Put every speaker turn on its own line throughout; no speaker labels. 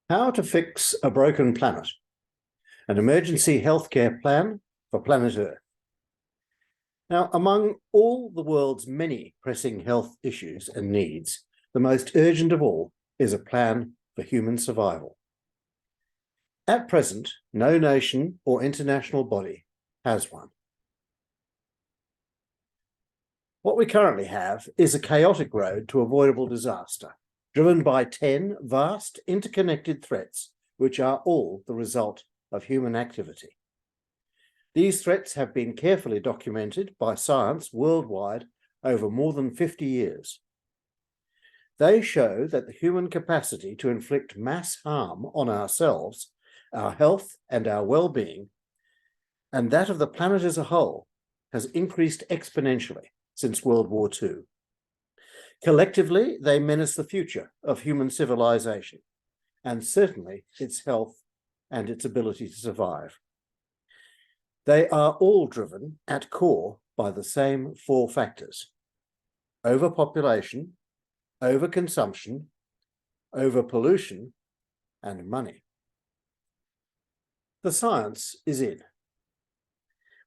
How to fix a broken planet, an emergency healthcare plan for planet Earth. Now, among all the world's many pressing health issues and needs, the most urgent of all is a plan for human survival. At present, no nation or international body has one. What we currently have is a chaotic road to avoidable disaster, driven by 10 vast interconnected threats, which are all the result of human activity. These threats have been carefully documented by science worldwide over more than 50 years. They show that the human capacity to inflict mass harm on ourselves, our health and our well-being, and that of the planet as a whole, has increased exponentially since World War II. Collectively, they menace the future of human civilization, and certainly its health and its ability to survive. They are all driven at core by the same four factors: overpopulation, overconsumption, overpollution, and money. The science is in.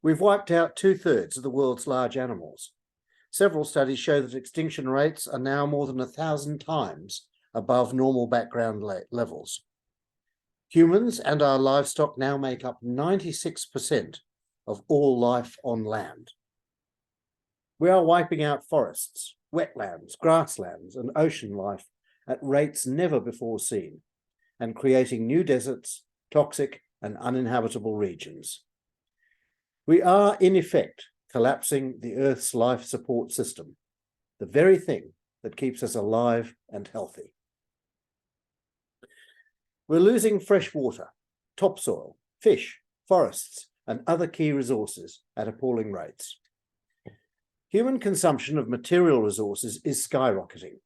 We've wiped out 2/3 of the world's large animals. Several studies show that extinction rates are now more than 1,000 times above normal background levels. Humans and our livestock now make up 96% of all life on land. We are wiping out forests, wetlands, grasslands, and ocean life at rates never before seen, and creating new deserts, toxic and uninhabitable regions. We are, in effect, collapsing the Earth's life support system, the very thing that keeps us alive and healthy. We're losing fresh water, topsoil, fish, forests, and other key resources at appalling rates. Human consumption of material resources is skyrocketing,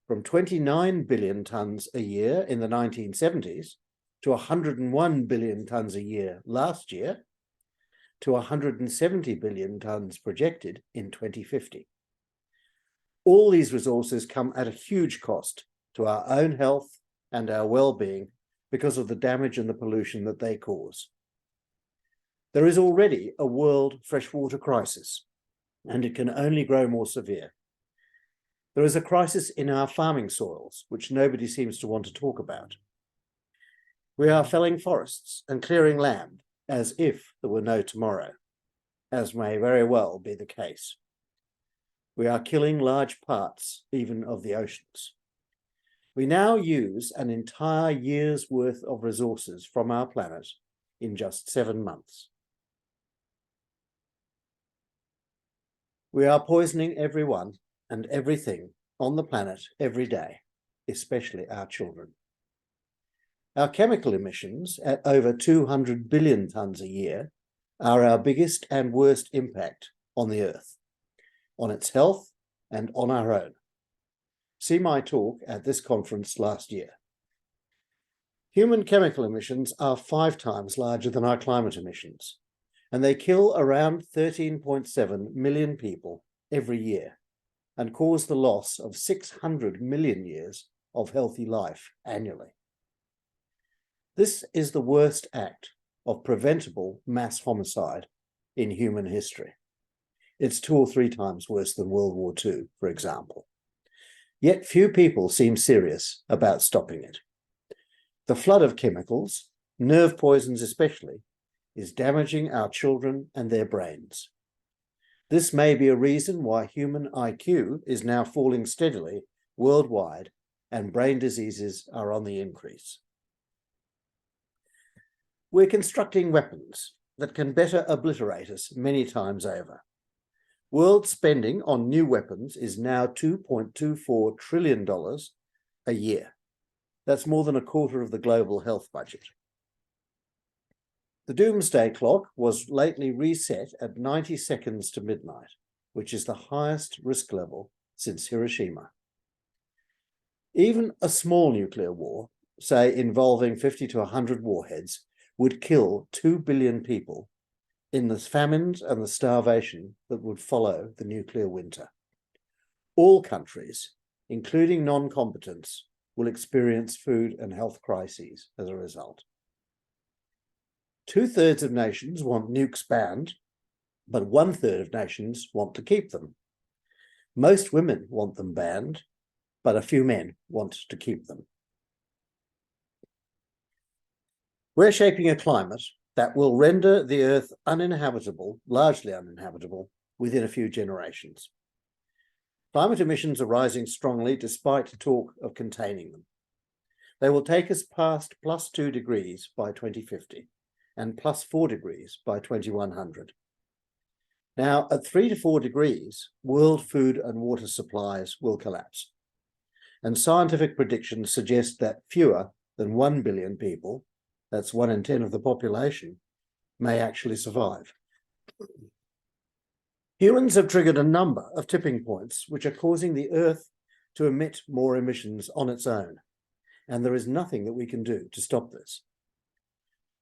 from 29 billion tonnes a year in the 1970s to 101 billion tonnes a year last year, to 170 billion tonnes projected in 2050. All these resources come at a huge cost to our own health and our well-being because of the damage and the pollution that they cause. There is already a world freshwater crisis, and it can only grow more severe. There is a crisis in our farming soils, which nobody seems to want to talk about. We are felling forests and clearing land as if there were no tomorrow, as may very well be the case. We are killing large parts even of the oceans. We now use an entire year's worth of resources from our planet in just 7 months. We are poisoning everyone and everything on the planet every day, especially our children. Our chemical emissions, at over 200 billion tonnes a year, are our biggest and worst impact on the Earth, on its health and on our own. See my talk at this conference last year. Human chemical emissions are 5 times larger than our climate emissions, and they kill around 13.7 million people every year and cause the loss of 600 million years of healthy life annually. This is the worst act of preventable mass homicide in human history. It's 2 or 3 times worse than World War II, for example. Yet few people seem serious about stopping it. The flood of chemicals, nerve poisons especially, is damaging our children and their brains. This may be a reason why human IQ is now falling steadily worldwide and brain diseases are on the increase. We're constructing weapons that can better obliterate us many times over. World spending on new weapons is now $2.24 trillion a year. That's more than a quarter of the global health budget. The doomsday clock was lately reset at 90 seconds to midnight, which is the highest risk level since Hiroshima. Even a small nuclear war, say involving 50 to 100 warheads, would kill 2 billion people in the famines and the starvation that would follow the nuclear winter. All countries, including non-combatants, will experience food and health crises as a result. 2/3 of nations want nukes banned, but 1/3 of nations want to keep them. Most women want them banned, but a few men want to keep them. We're shaping a climate that will render the Earth uninhabitable, largely uninhabitable, within a few generations. Climate emissions are rising strongly despite talk of containing them. They will take us past +2 degrees by 2050 and +4 degrees by 2100. Now, at 3 to 4 degrees, world food and water supplies will collapse. And scientific predictions suggest that fewer than 1 billion people, that's 1 in 10 of the population, may actually survive. Humans have triggered a number of tipping points which are causing the Earth to emit more emissions on its own, and there is nothing that we can do to stop this.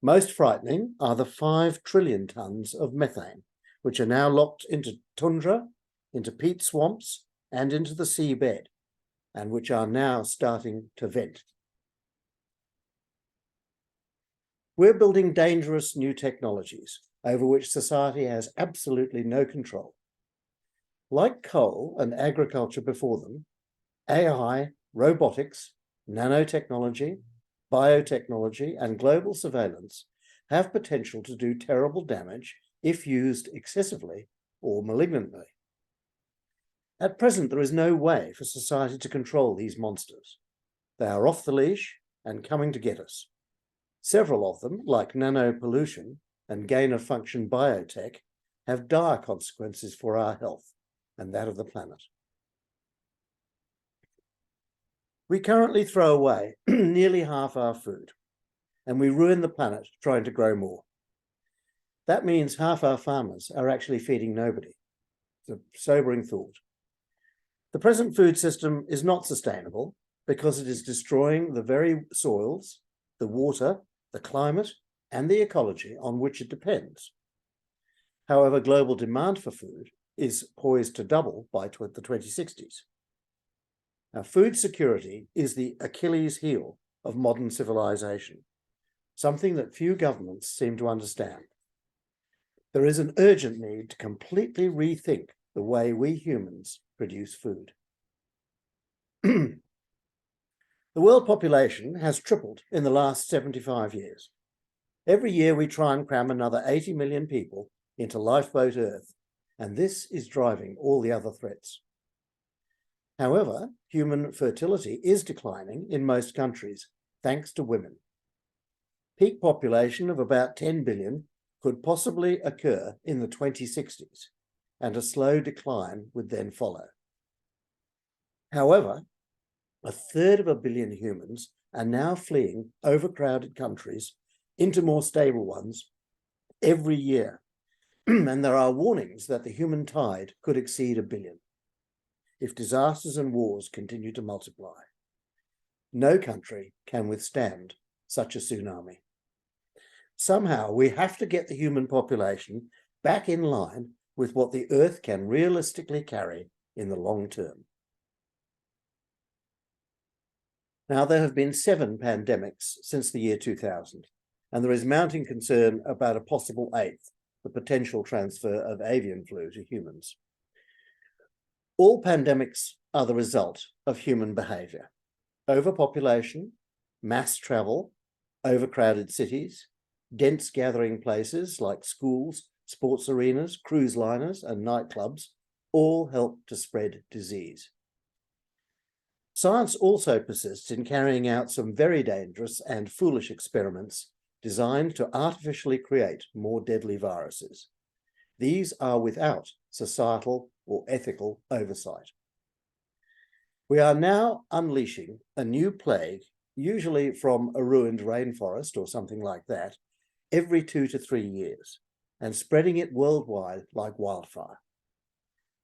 Most frightening are the 5 trillion tonnes of methane, which are now locked into tundra, into peat swamps, and into the seabed, and which are now starting to vent. We're building dangerous new technologies over which society has absolutely no control. Like coal and agriculture before them, AI, robotics, nanotechnology, biotechnology, and global surveillance have potential to do terrible damage if used excessively or malignantly. At present, there is no way for society to control these monsters. They are off the leash and coming to get us. Several of them, like nanopollution and gain-of-function biotech, have dire consequences for our health and that of the planet. We currently throw away nearly half our food, and we ruin the planet trying to grow more. That means half our farmers are actually feeding nobody. It's a sobering thought. The present food system is not sustainable because it is destroying the very soils, the water, the climate, and the ecology on which it depends. However, global demand for food is poised to double by the 2060s. Now, food security is the Achilles heel of modern civilization, something that few governments seem to understand. There is an urgent need to completely rethink the way we humans produce food. The world population has tripled in the last 75 years. Every year we try and cram another 80 million people into lifeboat Earth, and this is driving all the other threats. However, human fertility is declining in most countries, thanks to women. Peak population of about 10 billion could possibly occur in the 2060s, and a slow decline would then follow. However, 1/3 of a billion humans are now fleeing overcrowded countries into more stable ones every year, and there are warnings that the human tide could exceed 1 billion if disasters and wars continue to multiply. No country can withstand such a tsunami. Somehow we have to get the human population back in line with what the Earth can realistically carry in the long term. Now, there have been 7 pandemics since the year 2000, and there is mounting concern about a possible 8th, the potential transfer of avian flu to humans. All pandemics are the result of human behavior: overpopulation, mass travel, overcrowded cities, dense gathering places like schools, sports arenas, cruise liners, and nightclubs all help to spread disease. Science also persists in carrying out some very dangerous and foolish experiments designed to artificially create more deadly viruses. These are without societal or ethical oversight. We are now unleashing a new plague, usually from a ruined rainforest or something like that, every 2 to 3 years, and spreading it worldwide like wildfire.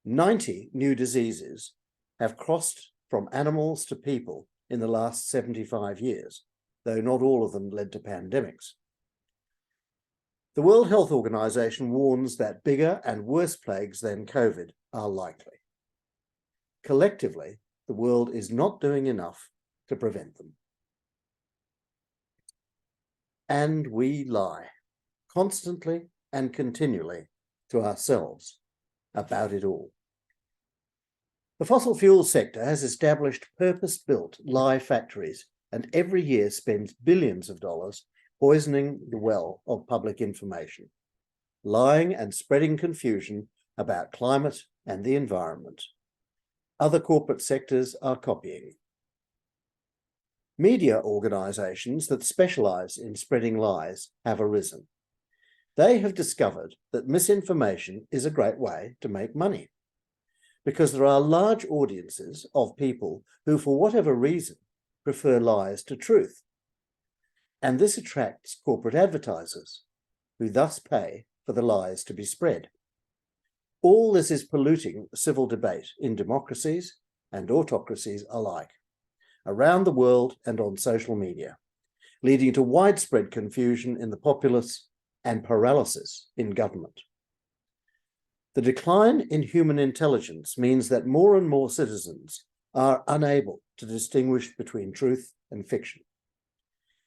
90 new diseases have crossed from animals to people in the last 75 years, though not all of them led to pandemics. The World Health Organization warns that bigger and worse plagues than COVID are likely. Collectively, the world is not doing enough to prevent them. And we lie constantly and continually to ourselves about it all. The fossil fuel sector has established purpose-built lie factories and every year spends billions of dollars poisoning the well of public information, lying and spreading confusion about climate and the environment. Other corporate sectors are copying. Media organisations that specialise in spreading lies have arisen. They have discovered that misinformation is a great way to make money, because there are large audiences of people who, for whatever reason, prefer lies to truth. And this attracts corporate advertisers, who thus pay for the lies to be spread. All this is polluting civil debate in democracies and autocracies alike, around the world and on social media, leading to widespread confusion in the populace and paralysis in government. The decline in human intelligence means that more and more citizens are unable to distinguish between truth and fiction.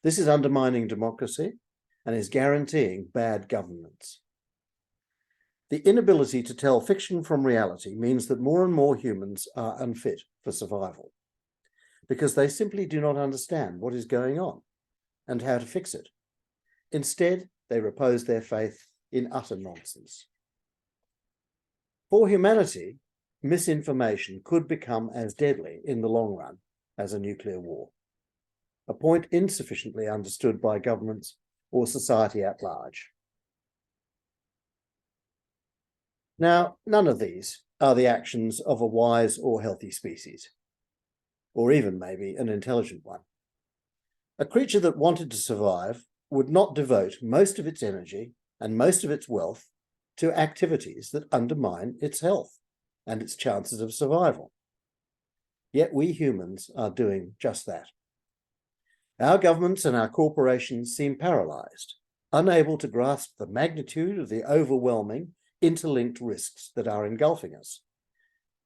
This is undermining democracy and is guaranteeing bad governance. The inability to tell fiction from reality means that more and more humans are unfit for survival, because they simply do not understand what is going on and how to fix it. Instead, they repose their faith in utter nonsense. For humanity, misinformation could become as deadly in the long run as a nuclear war, a point insufficiently understood by governments or society at large. Now, none of these are the actions of a wise or healthy species, or even maybe an intelligent one. A creature that wanted to survive would not devote most of its energy and most of its wealth to activities that undermine its health and its chances of survival. Yet we humans are doing just that. Our governments and our corporations seem paralysed, unable to grasp the magnitude of the overwhelming, interlinked risks that are engulfing us.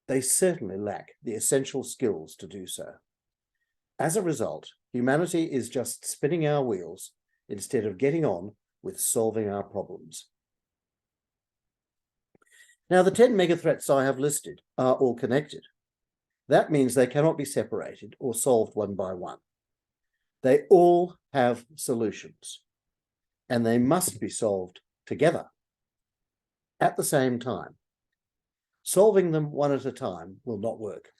They certainly lack the essential skills to do so. As a result, humanity is just spinning our wheels instead of getting on with solving our problems. Now, the 10 megathreats I have listed are all connected. That means they cannot be separated or solved one by one. They all have solutions, and they must be solved together at the same time. Solving them one at a time will not work.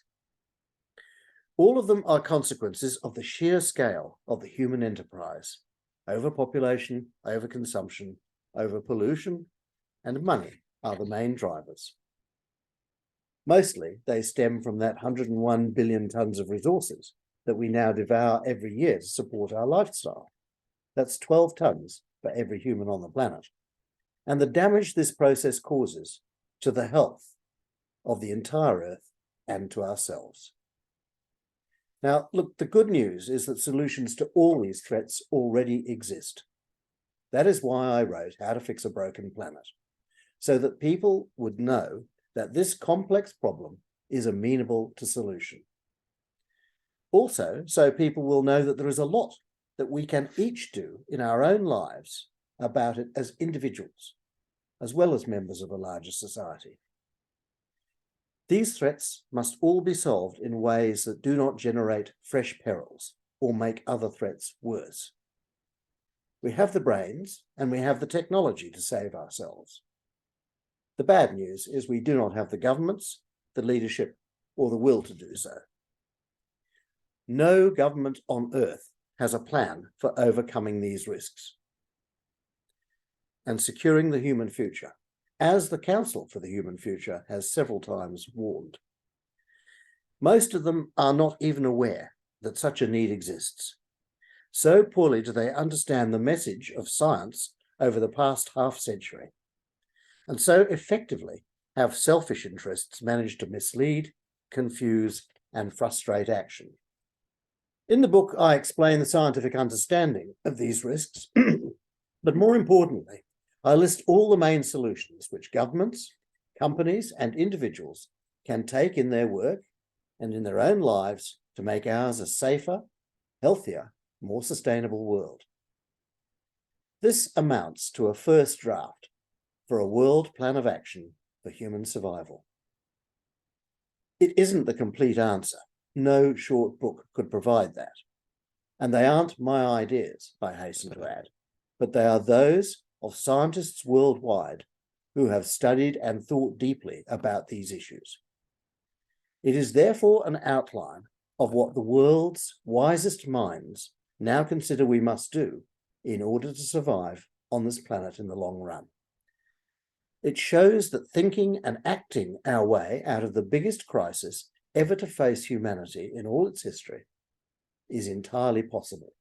All of them are consequences of the sheer scale of the human enterprise: overpopulation, overconsumption, overpollution, and money are the main drivers. Mostly, they stem from that 101 billion tonnes of resources that we now devour every year to support our lifestyle. That's 12 tonnes for every human on the planet. And the damage this process causes to the health of the entire Earth and to ourselves. Now, look, the good news is that solutions to all these threats already exist. That is why I wrote How to Fix a Broken Planet, so that people would know that this complex problem is amenable to solution. Also, so people will know that there is a lot that we can each do in our own lives about it as individuals, as well as members of a larger society. These threats must all be solved in ways that do not generate fresh perils or make other threats worse. We have the brains and we have the technology to save ourselves. The bad news is we do not have the governments, the leadership, or the will to do so. No government on Earth has a plan for overcoming these risks and securing the human future, as the Council for the Human Future has several times warned. Most of them are not even aware that such a need exists. So poorly do they understand the message of science over the past half-century, and so effectively have selfish interests managed to mislead, confuse, and frustrate action. In the book, I explain the scientific understanding of these risks, but more importantly, I list all the main solutions which governments, companies, and individuals can take in their work and in their own lives to make ours a safer, healthier, more sustainable world. This amounts to a first draft for a world plan of action for human survival. It isn't the complete answer. No short book could provide that. And they aren't my ideas, I hasten to add, but they are those of scientists worldwide who have studied and thought deeply about these issues. It is therefore an outline of what the world's wisest minds now consider we must do in order to survive on this planet in the long run. It shows that thinking and acting our way out of the biggest crisis ever to face humanity in all its history is entirely possible.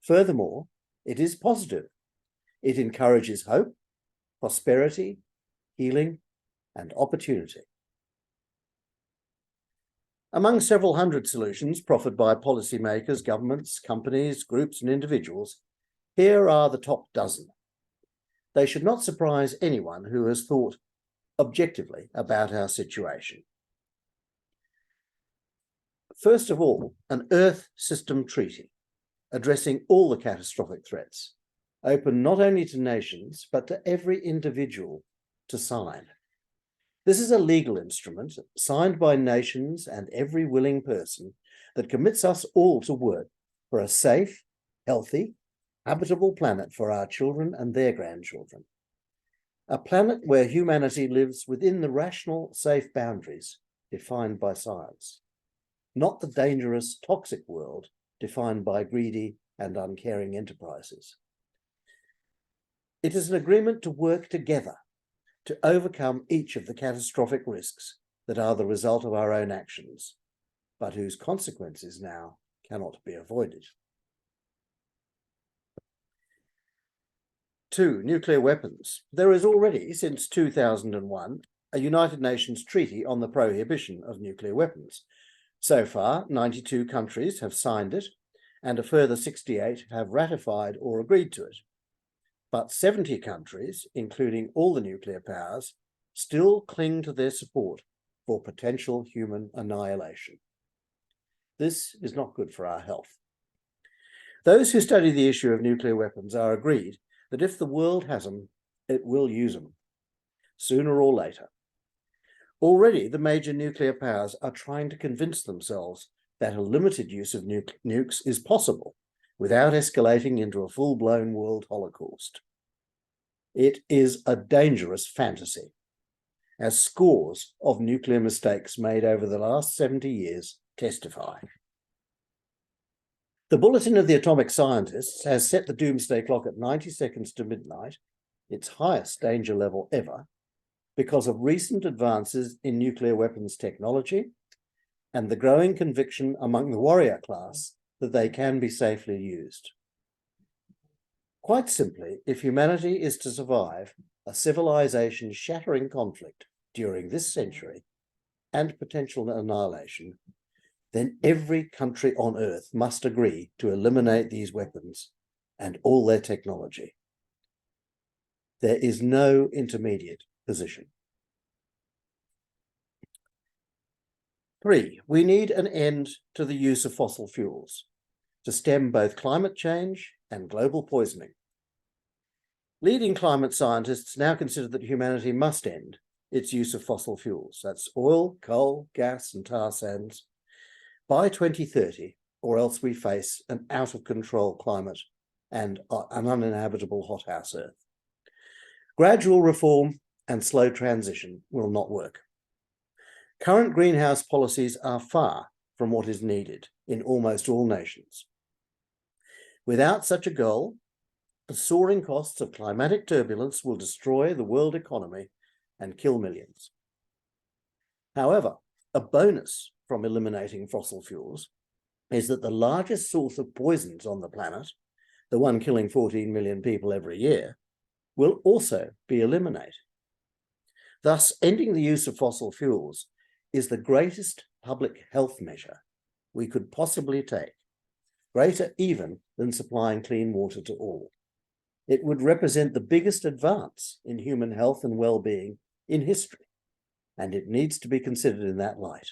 Furthermore, it is positive. It encourages hope, prosperity, healing, and opportunity. Among several hundred solutions proffered by policymakers, governments, companies, groups, and individuals, here are the top dozen. They should not surprise anyone who has thought objectively about our situation. First of all, an Earth System Treaty, addressing all the catastrophic threats, open not only to nations, but to every individual to sign. This is a legal instrument signed by nations and every willing person that commits us all to work for a safe, healthy, habitable planet for our children and their grandchildren. A planet where humanity lives within the rational, safe boundaries defined by science, not the dangerous, toxic world defined by greedy and uncaring enterprises. It is an agreement to work together to overcome each of the catastrophic risks that are the result of our own actions, but whose consequences now cannot be avoided. 2. Nuclear weapons. There is already, since 2001, a United Nations Treaty on the prohibition of nuclear weapons. So far, 92 countries have signed it, and a further 68 have ratified or agreed to it. But 70 countries, including all the nuclear powers, still cling to their support for potential human annihilation. This is not good for our health. Those who study the issue of nuclear weapons are agreed that if the world has them, it will use them, sooner or later. Already, the major nuclear powers are trying to convince themselves that a limited use of nukes is possible without escalating into a full-blown world holocaust. It is a dangerous fantasy, as scores of nuclear mistakes made over the last 70 years testify. The Bulletin of the Atomic Scientists has set the doomsday clock at 90 seconds to midnight, its highest danger level ever, because of recent advances in nuclear weapons technology and the growing conviction among the warrior class that they can be safely used. Quite simply, if humanity is to survive a civilization-shattering conflict during this century and potential annihilation, then every country on Earth must agree to eliminate these weapons and all their technology. There is no intermediate position. 3. We need an end to the use of fossil fuels to stem both climate change and global poisoning. Leading climate scientists now consider that humanity must end its use of fossil fuels, that's oil, coal, gas, and tar sands, by 2030, or else we face an out-of-control climate and an uninhabitable hothouse Earth. Gradual reform and slow transition will not work. Current greenhouse policies are far from what is needed in almost all nations. Without such a goal, the soaring costs of climatic turbulence will destroy the world economy and kill millions. However, a bonus from eliminating fossil fuels is that the largest source of poisons on the planet, the one killing 14 million people every year, will also be eliminated. Thus, ending the use of fossil fuels is the greatest public health measure we could possibly take, greater even than supplying clean water to all. It would represent the biggest advance in human health and well-being in history, and it needs to be considered in that light.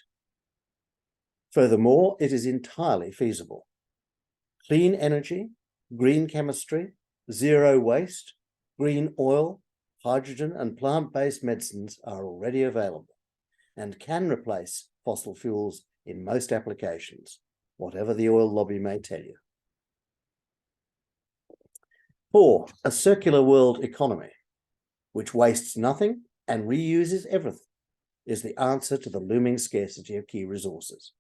Furthermore, it is entirely feasible. Clean energy, green chemistry, zero waste, green oil, hydrogen, and plant-based medicines are already available and can replace fossil fuels in most applications, whatever the oil lobby may tell you. 4, a circular world economy, which wastes nothing and reuses everything, is the answer to the looming scarcity of key resources.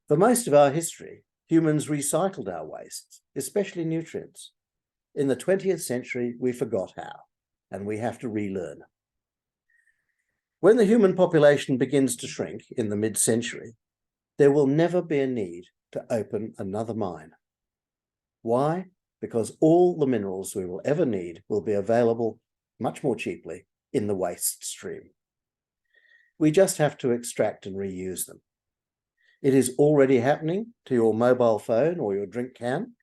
For most of our history, humans recycled our wastes, especially nutrients. In the 20th century, we forgot how, and we have to relearn. When the human population begins to shrink in the mid-century, there will never be a need to open another mine. Why? Because all the minerals we will ever need will be available much more cheaply in the waste stream. We just have to extract and reuse them. It is already happening to your mobile phone or your drink can.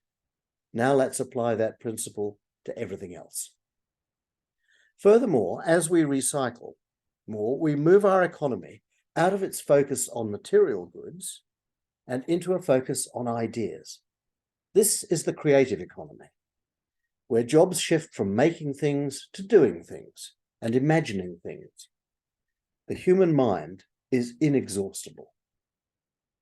Now let's apply that principle to everything else. Furthermore, as we recycle more, we move our economy out of its focus on material goods and into a focus on ideas. This is the creative economy, where jobs shift from making things to doing things and imagining things. The human mind is inexhaustible.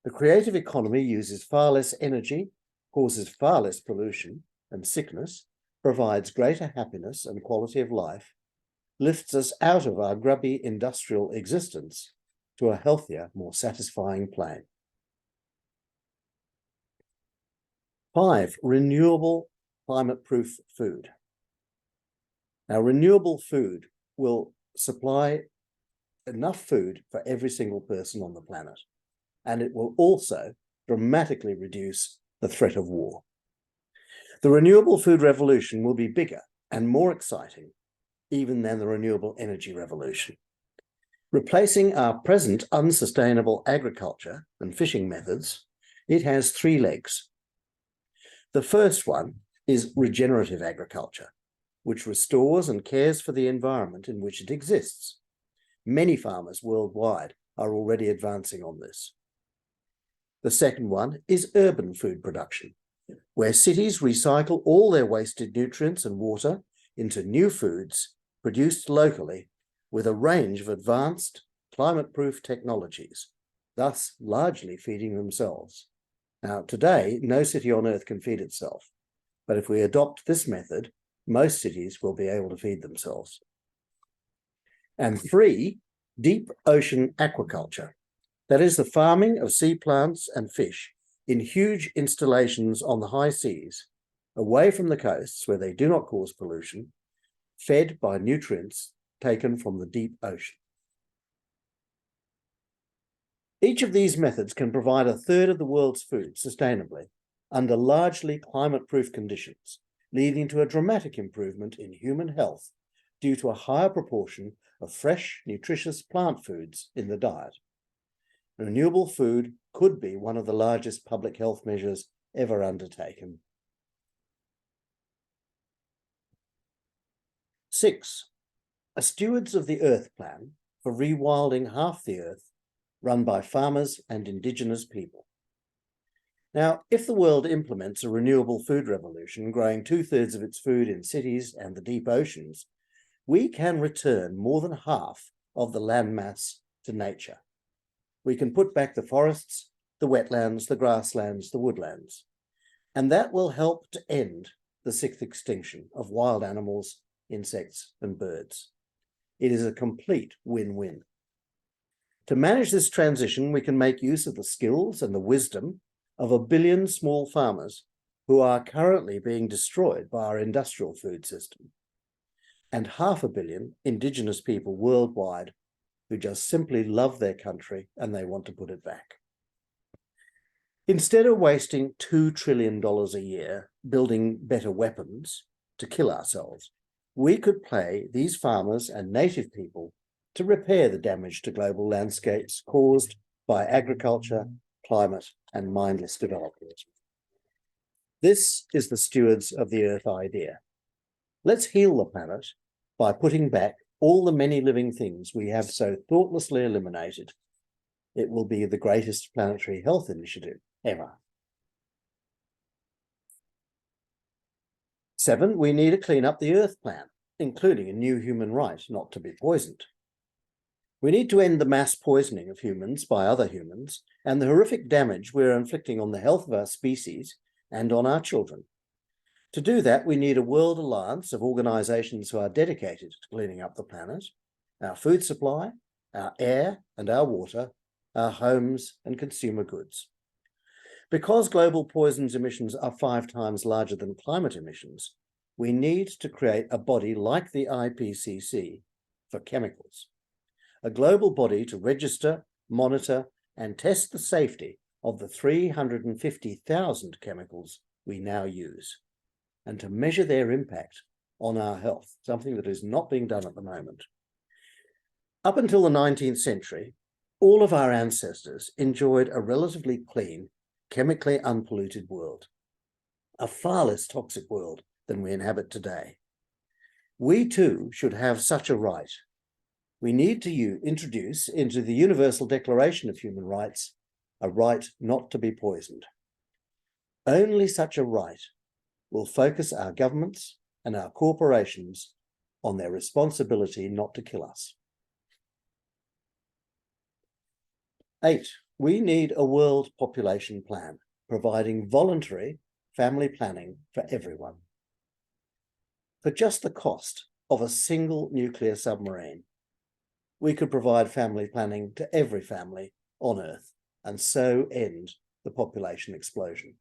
The creative economy uses far less energy, causes far less pollution and sickness, provides greater happiness and quality of life, lifts us out of our grubby industrial existence to a healthier, more satisfying plane. 5, renewable climate-proof food. Now, renewable food will supply enough food for every single person on the planet, and it will also dramatically reduce the threat of war. The renewable food revolution will be bigger and more exciting even than the renewable energy revolution. Replacing our present unsustainable agriculture and fishing methods, it has 3 legs. The first one is regenerative agriculture, which restores and cares for the environment in which it exists. Many farmers worldwide are already advancing on this. The second one is urban food production, where cities recycle all their wasted nutrients and water into new foods produced locally with a range of advanced climate-proof technologies, thus largely feeding themselves. Now, today, no city on Earth can feed itself, but if we adopt this method, most cities will be able to feed themselves. And 3, deep ocean aquaculture. That is the farming of sea plants and fish in huge installations on the high seas, away from the coasts where they do not cause pollution, fed by nutrients taken from the deep ocean. Each of these methods can provide a third of the world's food sustainably under largely climate-proof conditions, leading to a dramatic improvement in human health due to a higher proportion of fresh, nutritious plant foods in the diet. Renewable food could be one of the largest public health measures ever undertaken. 6, a Stewards of the Earth plan for rewilding half the Earth, run by farmers and Indigenous people. Now, if the world implements a renewable food revolution, growing 2/3 of its food in cities and the deep oceans, we can return more than half of the landmass to nature. We can put back the forests, the wetlands, the grasslands, the woodlands, and that will help to end the 6th extinction of wild animals, insects, and birds. It is a complete win-win. To manage this transition, we can make use of the skills and the wisdom of 1 billion small farmers who are currently being destroyed by our industrial food system, and 500 million Indigenous people worldwide who just simply love their country and they want to put it back. Instead of wasting $2 trillion a year building better weapons to kill ourselves, we could pay these farmers and native people to repair the damage to global landscapes caused by agriculture, climate, and mindless development. This is the Stewards of the Earth idea. Let's heal the planet by putting back all the many living things we have so thoughtlessly eliminated. It will be the greatest planetary health initiative ever. 7, we need a clean up the Earth plan, including a new human right not to be poisoned. We need to end the mass poisoning of humans by other humans and the horrific damage we're inflicting on the health of our species and on our children. To do that, we need a world alliance of organisations who are dedicated to cleaning up the planet, our food supply, our air and our water, our homes and consumer goods. Because global poisons emissions are 5 times larger than climate emissions, we need to create a body like the IPCC for chemicals, a global body to register, monitor, and test the safety of the 350,000 chemicals we now use, and to measure their impact on our health, something that is not being done at the moment. Up until the 19th century, all of our ancestors enjoyed a relatively clean, chemically unpolluted world, a far less toxic world than we inhabit today. We too should have such a right. We need to introduce into the Universal Declaration of Human Rights a right not to be poisoned. Only such a right will focus our governments and our corporations on their responsibility not to kill us. 8, we need a world population plan, providing voluntary family planning for everyone. For just the cost of a single nuclear submarine, we could provide family planning to every family on Earth and so end the population explosion.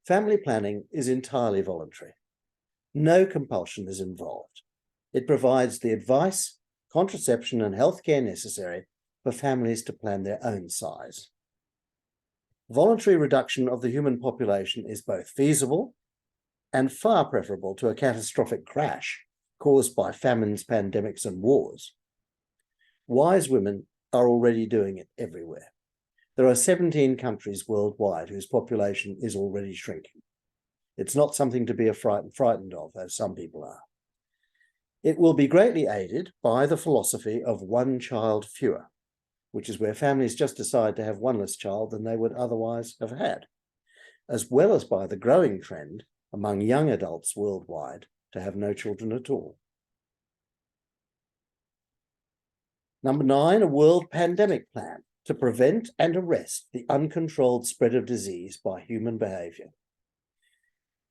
Family planning is entirely voluntary. No compulsion is involved. It provides the advice, contraception, and healthcare necessary for families to plan their own size. Voluntary reduction of the human population is both feasible and far preferable to a catastrophic crash caused by famines, pandemics, and wars. Wise women are already doing it everywhere. There are 17 countries worldwide whose population is already shrinking. It's not something to be frightened of, as some people are. It will be greatly aided by the philosophy of one child fewer, which is where families just decide to have one less child than they would otherwise have had, as well as by the growing trend among young adults worldwide to have no children at all. Number 9, a world pandemic plan to prevent and arrest the uncontrolled spread of disease by human behaviour.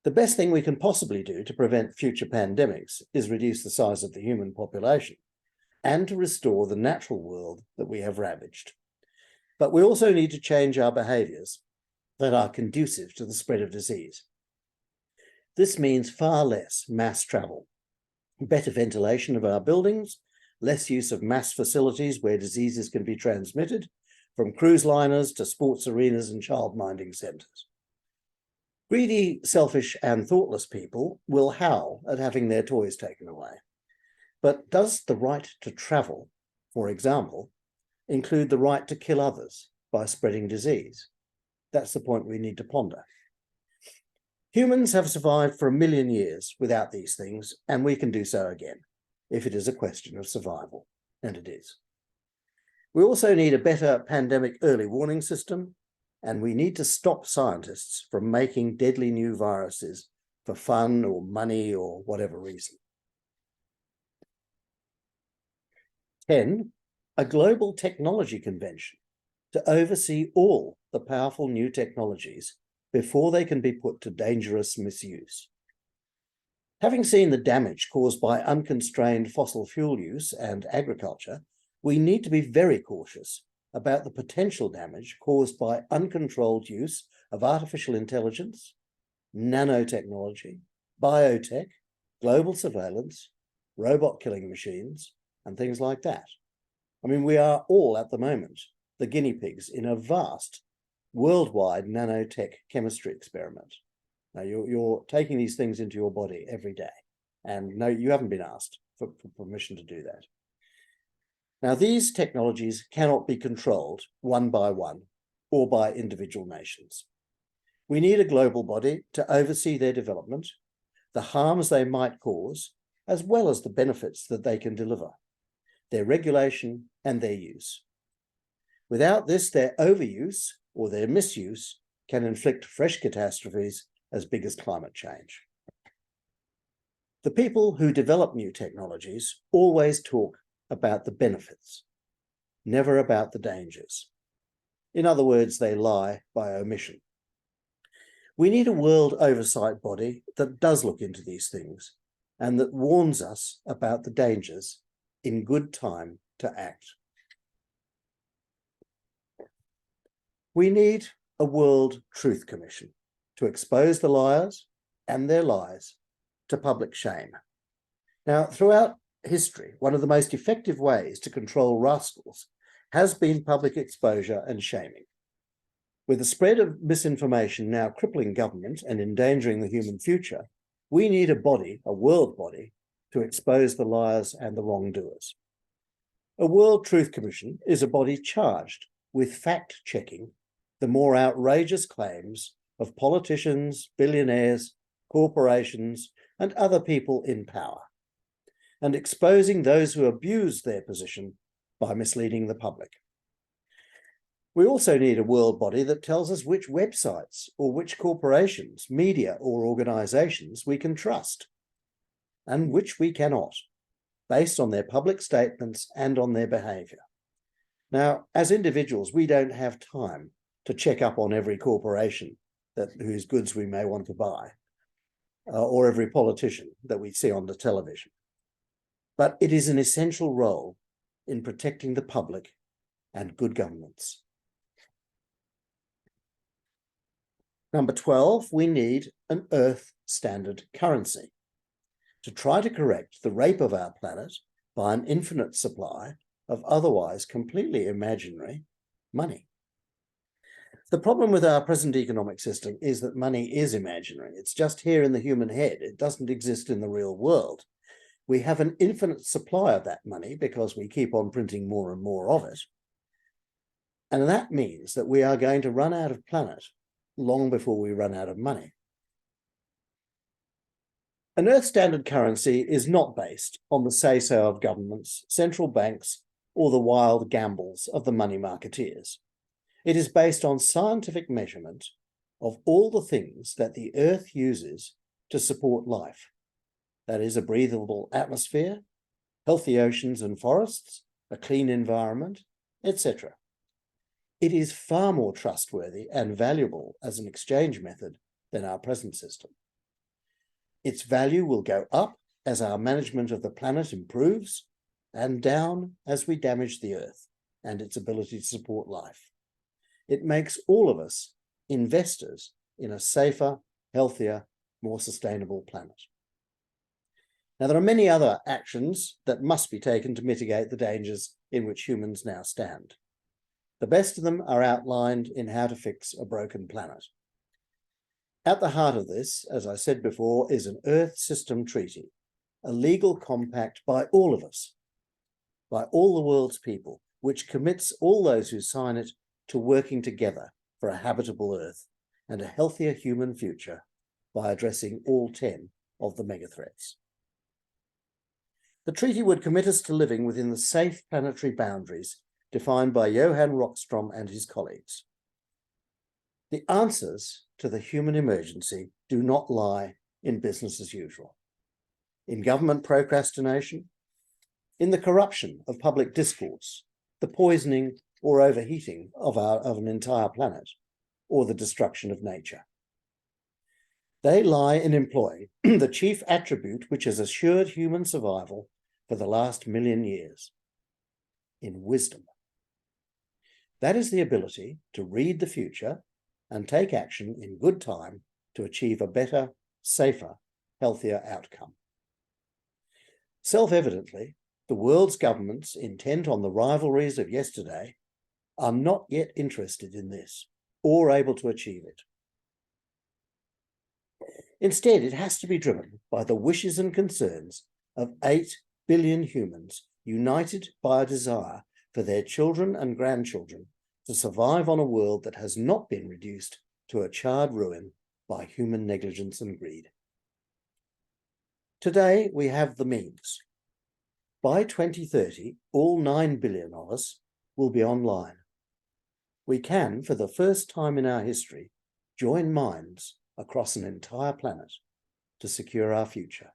The best thing we can possibly do to prevent future pandemics is reduce the size of the human population and to restore the natural world that we have ravaged. But we also need to change our behaviours that are conducive to the spread of disease. This means far less mass travel, better ventilation of our buildings, less use of mass facilities where diseases can be transmitted, from cruise liners to sports arenas and child-minding centres. Greedy, selfish, and thoughtless people will howl at having their toys taken away. But does the right to travel, for example, include the right to kill others by spreading disease? That's the point we need to ponder. Humans have survived for 1 million years without these things, and we can do so again, if it is a question of survival, and it is. We also need a better pandemic early warning system, and we need to stop scientists from making deadly new viruses for fun or money or whatever reason. 10, a global technology convention to oversee all the powerful new technologies before they can be put to dangerous misuse. Having seen the damage caused by unconstrained fossil fuel use and agriculture, we need to be very cautious about the potential damage caused by uncontrolled use of artificial intelligence, nanotechnology, biotech, global surveillance, robot killing machines, and things like that. I mean, we are all at the moment the guinea pigs in a vast worldwide nanotech chemistry experiment. Now, you're taking these things into your body every day, and no, you haven't been asked for permission to do that. Now, these technologies cannot be controlled one by one or by individual nations. We need a global body to oversee their development, the harms they might cause, as well as the benefits that they can deliver, their regulation and their use. Without this, their overuse or their misuse can inflict fresh catastrophes as big as climate change. The people who develop new technologies always talk about the benefits, never about the dangers. In other words, they lie by omission. We need a world oversight body that does look into these things and that warns us about the dangers in good time to act. We need a World Truth Commission to expose the liars and their lies to public shame. Now, throughout history, one of the most effective ways to control rascals has been public exposure and shaming. With the spread of misinformation now crippling government and endangering the human future, we need a body, a world body, to expose the liars and the wrongdoers. A World Truth Commission is a body charged with fact-checking the more outrageous claims of politicians, billionaires, corporations, and other people in power, and exposing those who abuse their position by misleading the public. We also need a world body that tells us which websites or which corporations, media or organizations we can trust and which we cannot, based on their public statements and on their behavior. Now, as individuals, we don't have time to check up on every corporation whose goods we may want to buy, or every politician that we see on the television. But it is an essential role in protecting the public and good governance. Number 12, we need an Earth standard currency to try to correct the rape of our planet by an infinite supply of otherwise completely imaginary money. The problem with our present economic system is that money is imaginary. It's just here in the human head. It doesn't exist in the real world. We have an infinite supply of that money because we keep on printing more and more of it. And that means that we are going to run out of planet long before we run out of money. An Earth standard currency is not based on the say-so of governments, central banks, or the wild gambles of the money marketeers. It is based on scientific measurement of all the things that the Earth uses to support life. That is, a breathable atmosphere, healthy oceans and forests, a clean environment, etc. It is far more trustworthy and valuable as an exchange method than our present system. Its value will go up as our management of the planet improves, and down as we damage the Earth and its ability to support life. It makes all of us investors in a safer, healthier, more sustainable planet. Now, there are many other actions that must be taken to mitigate the dangers in which humans now stand. The best of them are outlined in How to Fix a Broken Planet. At the heart of this, as I said before, is an Earth System Treaty, a legal compact by all of us, by all the world's people, which commits all those who sign it to working together for a habitable Earth and a healthier human future by addressing all 10 of the megathreats. The treaty would commit us to living within the safe planetary boundaries defined by Johann Rockstrom and his colleagues. The answers to the human emergency do not lie in business as usual, in government procrastination, in the corruption of public discourse, the poisoning or overheating of an entire planet, or the destruction of nature. They lie in employing the chief attribute which has assured human survival for the last 1,000,000 years, in wisdom. That is the ability to read the future and take action in good time to achieve a better, safer, healthier outcome. Self-evidently, the world's governments intent on the rivalries of yesterday are not yet interested in this or able to achieve it. Instead, it has to be driven by the wishes and concerns of 8 billion humans united by a desire for their children and grandchildren to survive on a world that has not been reduced to a charred ruin by human negligence and greed. Today, we have the means. By 2030, all 9 billion of us will be online, We can, for the first time in our history, join minds across an entire planet to secure our future.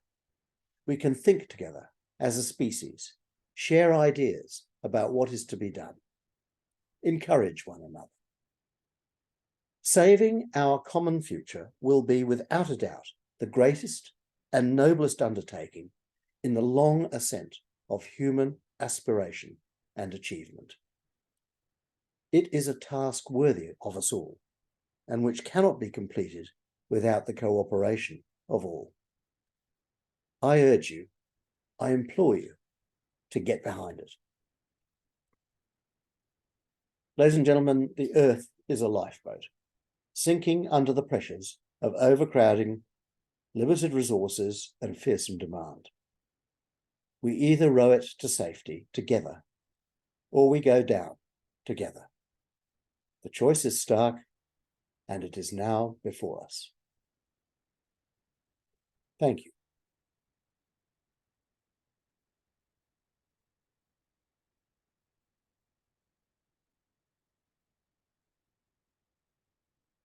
We can think together as a species, share ideas about what is to be done, encourage one another. Saving our common future will be, without a doubt, the greatest and noblest undertaking in the long ascent of human aspiration and achievement. It is a task worthy of us all, and which cannot be completed without the cooperation of all. I urge you, I implore you to get behind it. Ladies and gentlemen, the Earth is a lifeboat, sinking under the pressures of overcrowding, limited resources, and fearsome demand. We either row it to safety together, or we go down together. The choice is stark, and it is now before us. Thank you.